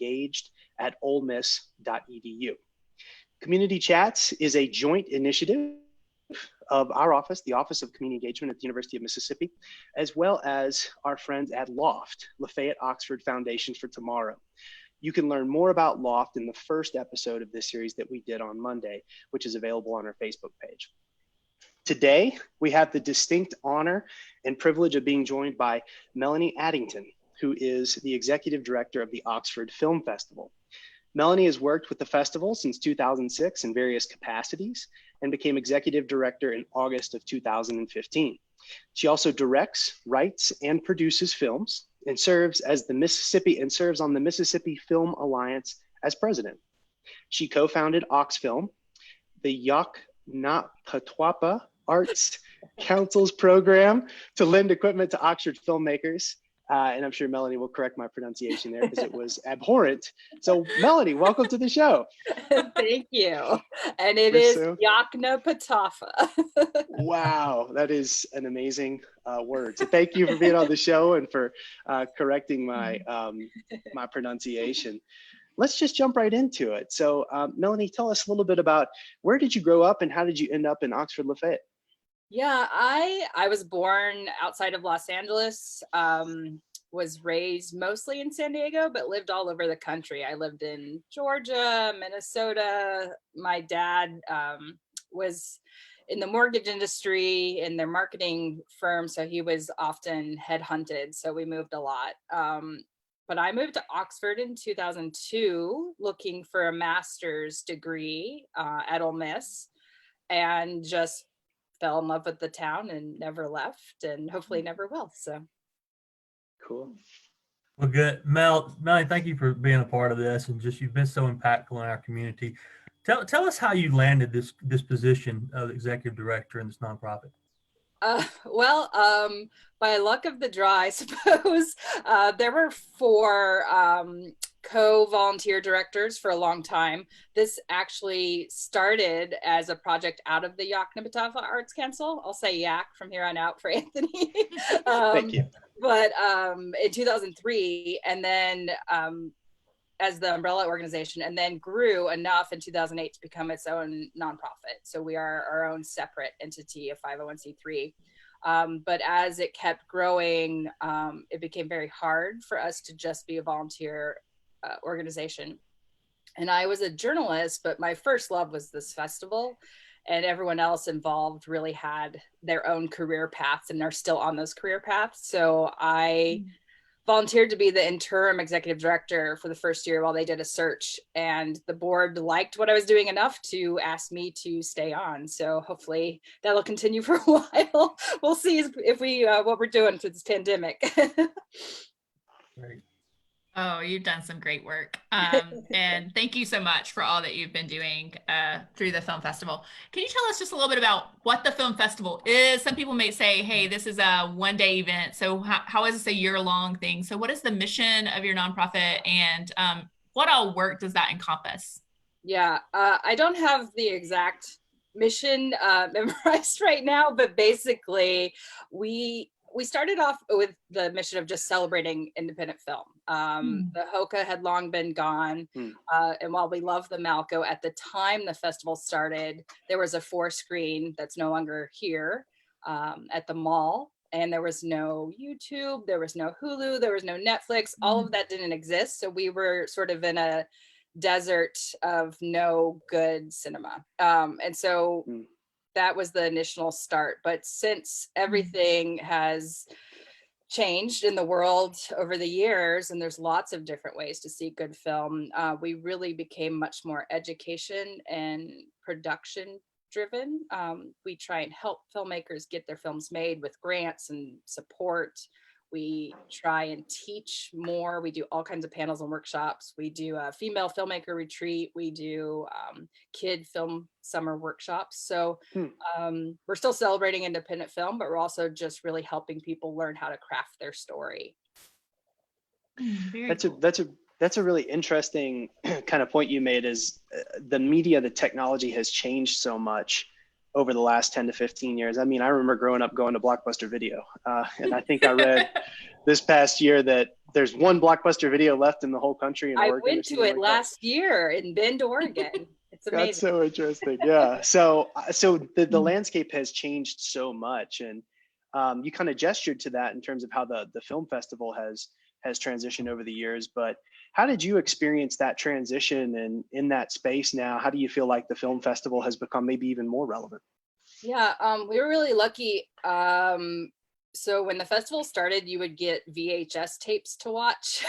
engaged@olemiss.edu. Community Chats is a joint initiative of our office, the Office of Community Engagement at the University of Mississippi, as well as our friends at LOFT, Lafayette Oxford Foundation for Tomorrow. You can learn more about LOFT in the first episode of this series that we did on Monday, which is available on our Facebook page. Today, we have the distinct honor and privilege of being joined by Melanie Addington, who is the Executive Director of the Oxford Film Festival. Melanie has worked with the festival since 2006 in various capacities and became Executive Director in August of 2015. She also directs, writes, and produces films and serves on the Mississippi Film Alliance as president. She co-founded Oxfilm, the Yaknapatawpha Arts Council's program to lend equipment to Oxford filmmakers. And I'm sure Melanie will correct my pronunciation there because it was abhorrent. So Melanie, welcome to the show. Thank you. And it is Yaknapatawpha. Wow, that is an amazing word. So thank you for being on the show and for correcting my my pronunciation. Let's just jump right into it. So Melanie, tell us a little bit about where did you grow up and how did you end up in Oxford Lafayette? Yeah, I was born outside of Los Angeles, was raised mostly in San Diego, but lived all over the country. I lived in Georgia, Minnesota. My dad was in the mortgage industry in their marketing firm, so he was often headhunted, so we moved a lot. But I moved to Oxford in 2002 looking for a master's degree at Ole Miss, and just fell in love with the town and never left, and hopefully never will. So cool. Well, good. Melanie, thank you for being a part of this, and just you've been so impactful in our community. Tell us how you landed this position of executive director in this nonprofit. By luck of the draw, I suppose. There were 4 co-volunteer directors for a long time. This actually started as a project out of the Yaknapatawpha Arts Council. I'll say Yak from here on out for Anthony. Thank you. But in 2003, and then as the umbrella organization, and then grew enough in 2008 to become its own nonprofit. So we are our own separate entity, a 501c3. But as it kept growing, it became very hard for us to just be a volunteer organization. And I was a journalist, but my first love was this festival, and everyone else involved really had their own career paths and are still on those career paths. So I volunteered to be the interim executive director for the first year while they did a search, and the board liked what I was doing enough to ask me to stay on. So hopefully that'll continue for a while. We'll see if we what we're doing through this pandemic. Great. Oh, you've done some great work. And thank you so much for all that you've been doing through the film festival. Can you tell us just a little bit about what the film festival is? Some people may say, hey, this is a one-day event. So how is this a year-long thing? So what is the mission of your nonprofit, and what all work does that encompass? Yeah, I don't have the exact mission memorized right now, but basically we started off with the mission of just celebrating independent film. The Hoka had long been gone. And while we love the Malco, at the time the festival started, there was a 4-screen that's no longer here at the mall. And there was no YouTube, there was no Hulu, there was no Netflix. All of that didn't exist. So we were sort of in a desert of no good cinema. And so that was the initial start. But since everything has changed in the world over the years, and there's lots of different ways to see good film, we really became much more education and production driven. We try and help filmmakers get their films made with grants and support. We try and teach more. We do all kinds of panels and workshops. We do a female filmmaker retreat. We do kid film summer workshops. So we're still celebrating independent film, but we're also just really helping people learn how to craft their story. That's a really interesting kind of point you made, is the media, the technology has changed so much over the last 10 to 15 years. I mean, I remember growing up going to Blockbuster Video. And I think I read this past year that there's one blockbuster video left in the whole country in I Oregon. went to it last year in Bend, Oregon. It's amazing. That's so interesting. Yeah. So the landscape has changed so much, and you kind of gestured to that in terms of how the film festival has transitioned over the years. But how did you experience that transition, and in that space now, how do you feel like the film festival has become maybe even more relevant? Yeah, we were really lucky. So when the festival started, you would get VHS tapes to watch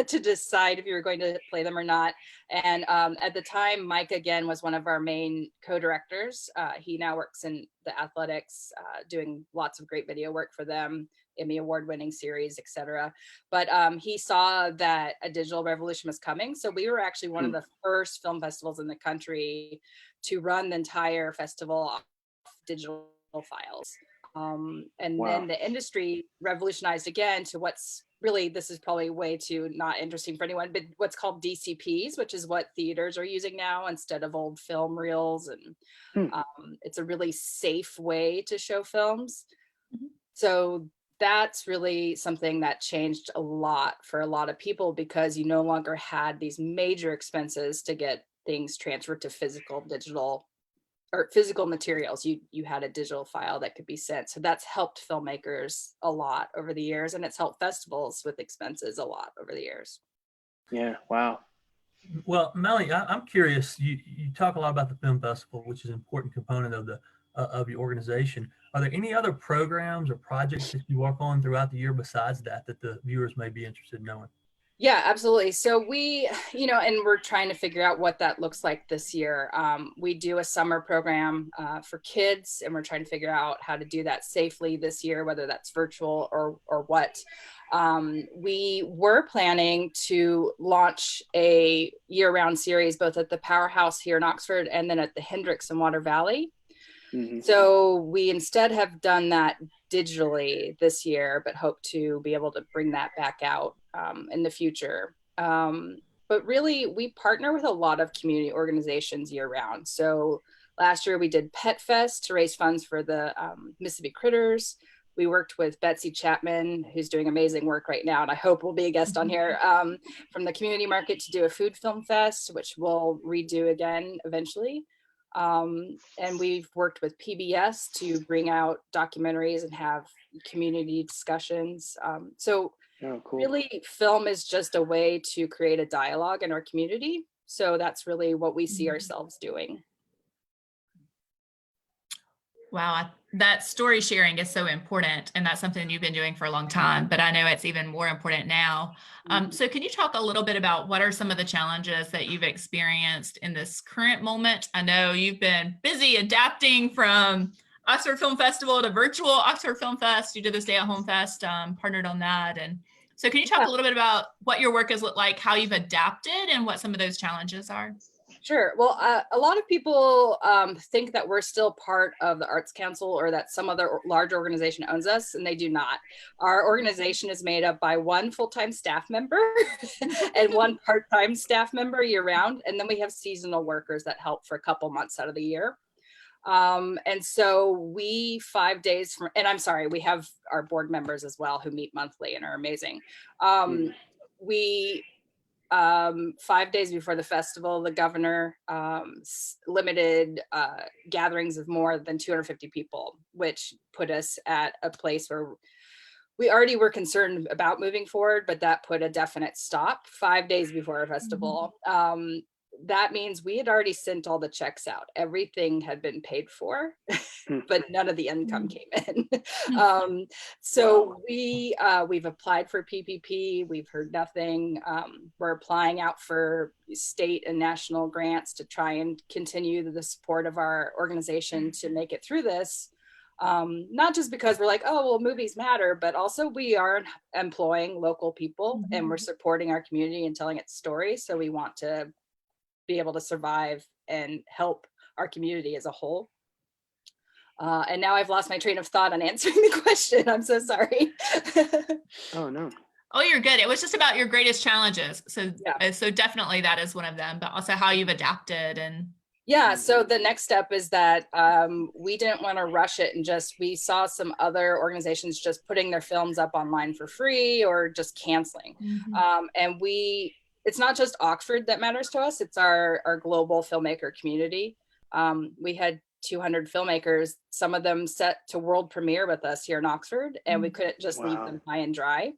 to decide if you were going to play them or not. And at the time, Mike again was one of our main co-directors. He now works in the athletics, doing lots of great video work for them, Emmy award-winning series, etc. But he saw that a digital revolution was coming. So we were actually one of the first film festivals in the country to run the entire festival off digital files. And Wow. then the industry revolutionized again to what's really, this is probably way too not interesting for anyone, but what's called DCPs, which is what theaters are using now instead of old film reels. And it's a really safe way to show films. So that's really something that changed a lot for a lot of people, because you no longer had these major expenses to get things transferred to digital or physical materials. You had a digital file that could be sent. So that's helped filmmakers a lot over the years, and it's helped festivals with expenses a lot over the years. Yeah. Wow. Well, Melanie, I'm curious. You talk a lot about the film festival, which is an important component of your organization. Are there any other programs or projects that you work on throughout the year besides that the viewers may be interested in knowing? Yeah, absolutely. So we, and we're trying to figure out what that looks like this year. We do a summer program for kids, and we're trying to figure out how to do that safely this year, whether that's virtual or what. We were planning to launch a year-round series, both at the Powerhouse here in Oxford and then at the Hendricks in Water Valley. So we instead have done that digitally this year, but hope to be able to bring that back out in the future. But really, we partner with a lot of community organizations year round. So last year we did Pet Fest to raise funds for the Mississippi Critters. We worked with Betsy Chapman, who's doing amazing work right now, and I hope will be a guest on here, from the community market to do a food film fest, which we'll redo again eventually. And we've worked with PBS to bring out documentaries and have community discussions. So really, film is just a way to create a dialogue in our community. So that's really what we see ourselves doing. Wow, that story sharing is so important, and that's something you've been doing for a long time, but I know it's even more important now. So can you talk a little bit about what are some of the challenges that you've experienced in this current moment? I know you've been busy adapting from Oxford Film Festival to virtual Oxford Film Fest. You did the Stay at Home Fest, partnered on that. And so can you talk a little bit about what your work has looked like, how you've adapted, and what some of those challenges are? Sure. Well, a lot of people think that we're still part of the Arts Council or that some other large organization owns us, and they do not. Our organization is made up by one full-time staff member and one part-time staff member year-round, and then we have seasonal workers that help for a couple months out of the year. And so we 5 days from, and I'm sorry, we have our board members as well who meet monthly and are amazing. We 5 days before the festival, the governor limited gatherings of more than 250 people, which put us at a place where we already were concerned about moving forward, but that put a definite stop 5 days before our festival. That means we had already sent all the checks out. Everything had been paid for, but none of the income came in. So we've applied for PPP. We've heard nothing. We're applying out for state and national grants to try and continue the support of our organization to make it through this. Not just because we're like, oh, well, movies matter, but also we are employing local people and we're supporting our community and telling its story. So we want to be able to survive and help our community as a whole. And now I've lost my train of thought on answering the question. I'm so sorry. Oh, no. Oh, you're good. It was just about your greatest challenges. So, Yeah. so definitely that is one of them, but also how you've adapted and Yeah, so the next step is that we didn't want to rush it, and we saw some other organizations just putting their films up online for free or just canceling. And it's not just Oxford that matters to us, it's our global filmmaker community. We had 200 filmmakers, some of them set to world premiere with us here in Oxford, and we couldn't just leave them high and dry.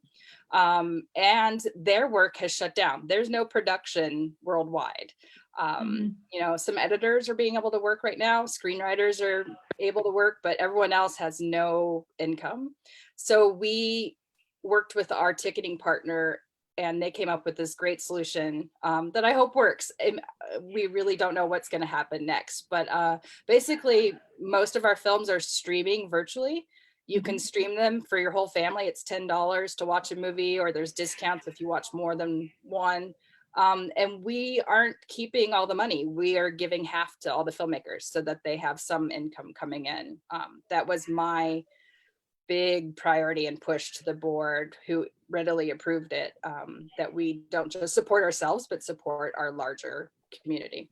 And their work has shut down. There's no production worldwide. You know, some editors are being able to work right now, screenwriters are able to work, but everyone else has no income. So we worked with our ticketing partner, and they came up with this great solution that I hope works. And we really don't know what's going to happen next, but basically most of our films are streaming virtually. You can stream them for your whole family. It's $10 to watch a movie, or there's discounts if you watch more than one. And we aren't keeping all the money. We are giving half to all the filmmakers so that they have some income coming in. That was my big priority and push to the board, who readily approved it, that we don't just support ourselves, but support our larger community.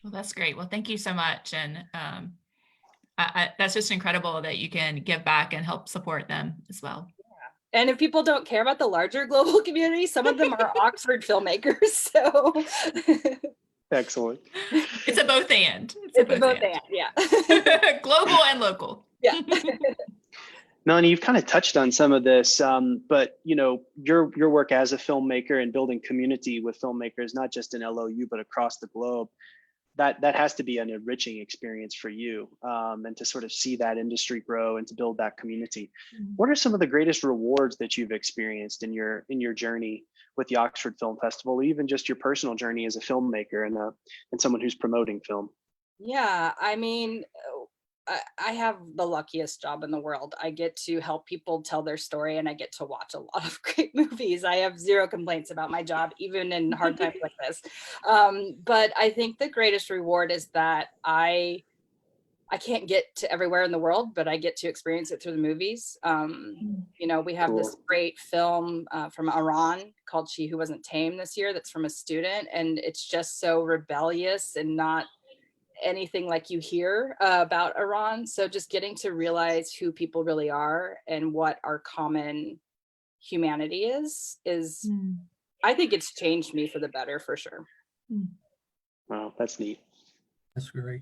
Well, that's great. Well, thank you so much. And that's just incredible that you can give back and help support them as well. And if people don't care about the larger global community, some of them are Oxford filmmakers. So Excellent. It's a both and. It's a both and, yeah. Global and local. Yeah. Melanie, you've kind of touched on some of this, but you know, your work as a filmmaker and building community with filmmakers, not just in LOU, but across the globe, that has to be an enriching experience for you, and to sort of see that industry grow and to build that community. What are some of the greatest rewards that you've experienced in your journey with the Oxford Film Festival, or even just your personal journey as a filmmaker and someone who's promoting film? Yeah, I mean, I have the luckiest job in the world. I get to help people tell their story, and I get to watch a lot of great movies. I have zero complaints about my job, even in hard times like this. But I think the greatest reward is that I can't get to everywhere in the world, but I get to experience it through the movies. You know, we have this great film from Iran called She Who Wasn't Tame this year, that's from a student, and it's just so rebellious and not anything like you hear about Iran. So just getting to realize who people really are and what our common humanity is I think it's changed me for the better, for sure. Wow, that's neat. That's great.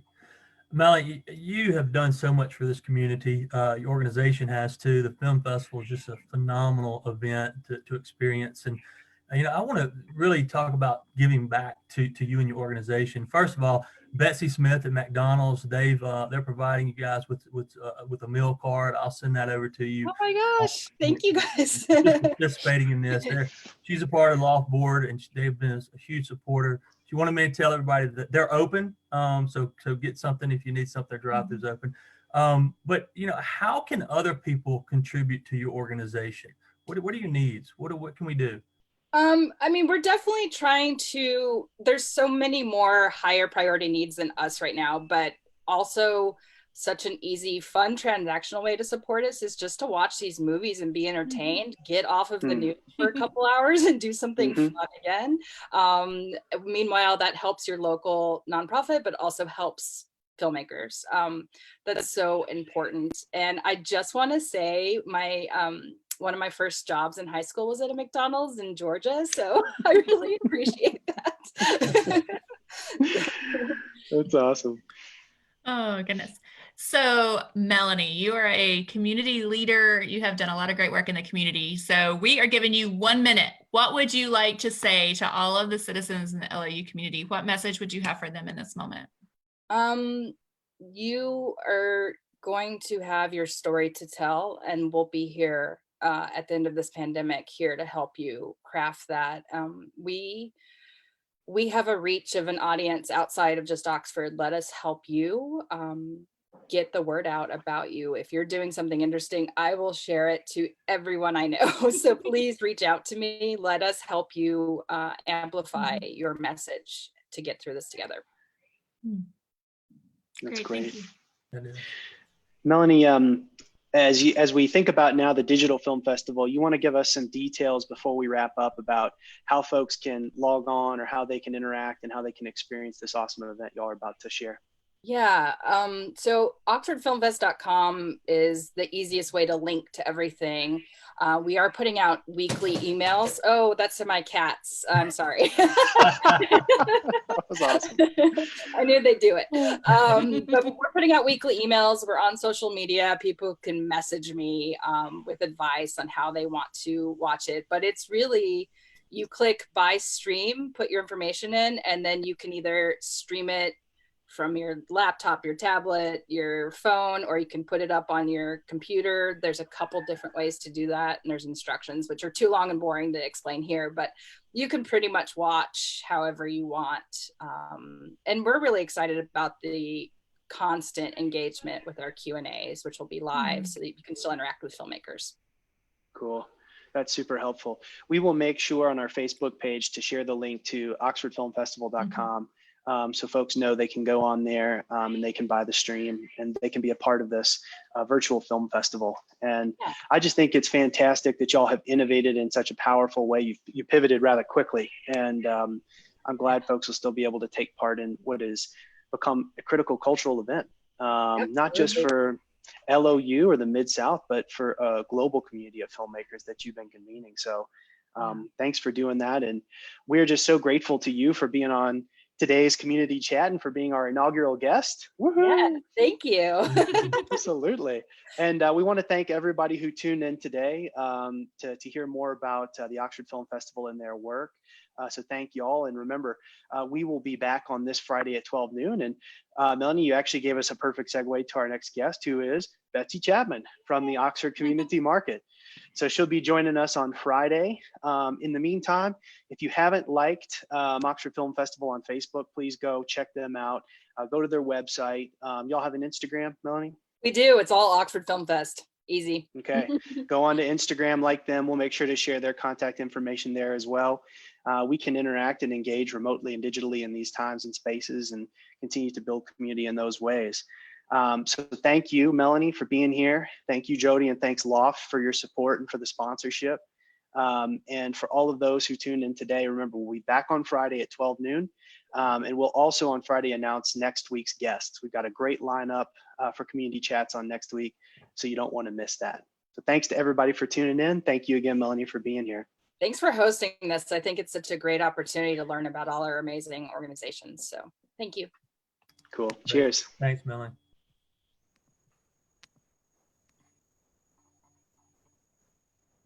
Melanie, you have done so much for this community. Your organization has too. The film festival is just a phenomenal event to experience. And you know, I want to really talk about giving back to you and your organization. First of all, Betsy Smith at McDonald's, they're providing you guys with a meal card. I'll send that over to you. Oh my gosh, thank you guys. Participating in this. She's a part of the Loft board, and they've been a huge supporter. She wanted me to tell everybody that they're open. So get something if you need something. Their drive-thru's open. But you know, how can other people contribute to your organization? What are your needs? What can we do? I mean, we're definitely trying to, there's so many more higher priority needs than us right now, but also such an easy, fun, transactional way to support us is just to watch these movies and be entertained, get off of the news for a couple hours and do something fun again. Meanwhile, that helps your local nonprofit, but also helps filmmakers. That's so important. And I just want to say one of my first jobs in high school was at a McDonald's in Georgia. So I really appreciate that. That's awesome. Oh, goodness. So, Melanie, you are a community leader. You have done a lot of great work in the community. So we are giving you 1 minute. What would you like to say to all of the citizens in the LOU community? What message would you have for them in this moment? You are going to have your story to tell, and we'll be here at the end of this pandemic here to help you craft that. We have a reach of an audience outside of just Oxford. Let us help you get the word out about you. If you're doing something interesting, I will share it to everyone I know. So please reach out to me. Let us help you amplify your message to get through this together. That's great. That is. Melanie, as we think about now the Digital Film Festival, you want to give us some details before we wrap up about how folks can log on or how they can interact and how they can experience this awesome event y'all are about to share. Yeah, so oxfordfilmfest.com is the easiest way to link to everything. We are putting out weekly emails. Oh, that's to my cats. I'm sorry. That was awesome. I knew they'd do it. But we're putting out weekly emails. We're on social media. People can message me with advice on how they want to watch it. But it's really, you click buy stream, put your information in, and then you can either stream it from your laptop, your tablet, your phone, or you can put it up on your computer. There's a couple different ways to do that. And there's instructions, which are too long and boring to explain here, but you can pretty much watch however you want. And we're really excited about the constant engagement with our Q&As, which will be live so that you can still interact with filmmakers. Cool. That's super helpful. We will make sure on our Facebook page to share the link to oxfordfilmfestival.com. So folks know they can go on there and they can buy the stream and they can be a part of this virtual film festival. And I just think it's fantastic that y'all have innovated in such a powerful way. You pivoted rather quickly, and I'm glad folks will still be able to take part in what has become a critical cultural event, not just for LOU or the Mid-South, but for a global community of filmmakers that you've been convening. So thanks for doing that. And we're just so grateful to you for being on today's community chat and for being our inaugural guest. Woohoo! Yeah, thank you. Absolutely. And we want to thank everybody who tuned in today to hear more about the Oxford Film Festival and their work. So thank you all. And remember, we will be back on this Friday at 12 noon. And Melanie, you actually gave us a perfect segue to our next guest, who is Betsy Chapman from the Oxford Community Market. So she'll be joining us on Friday. In the meantime, if you haven't liked Oxford Film Festival on Facebook, please go check them out. Go to their website. Y'all have an Instagram, Melanie? We do. It's all Oxford Film Fest. Easy. Okay. Go on to Instagram, like them. We'll make sure to share their contact information there as well. We can interact and engage remotely and digitally in these times and spaces and continue to build community in those ways. So thank you, Melanie, for being here. Thank you, Jody, and thanks, Loft, for your support and for the sponsorship. And for all of those who tuned in today, remember, we'll be back on Friday at 12 noon. And we'll also on Friday announce next week's guests. We've got a great lineup for community chats on next week, so you don't want to miss that. So thanks to everybody for tuning in. Thank you again, Melanie, for being here. Thanks for hosting this. I think it's such a great opportunity to learn about all our amazing organizations. So thank you. Cool. Cheers. Thanks, Melanie.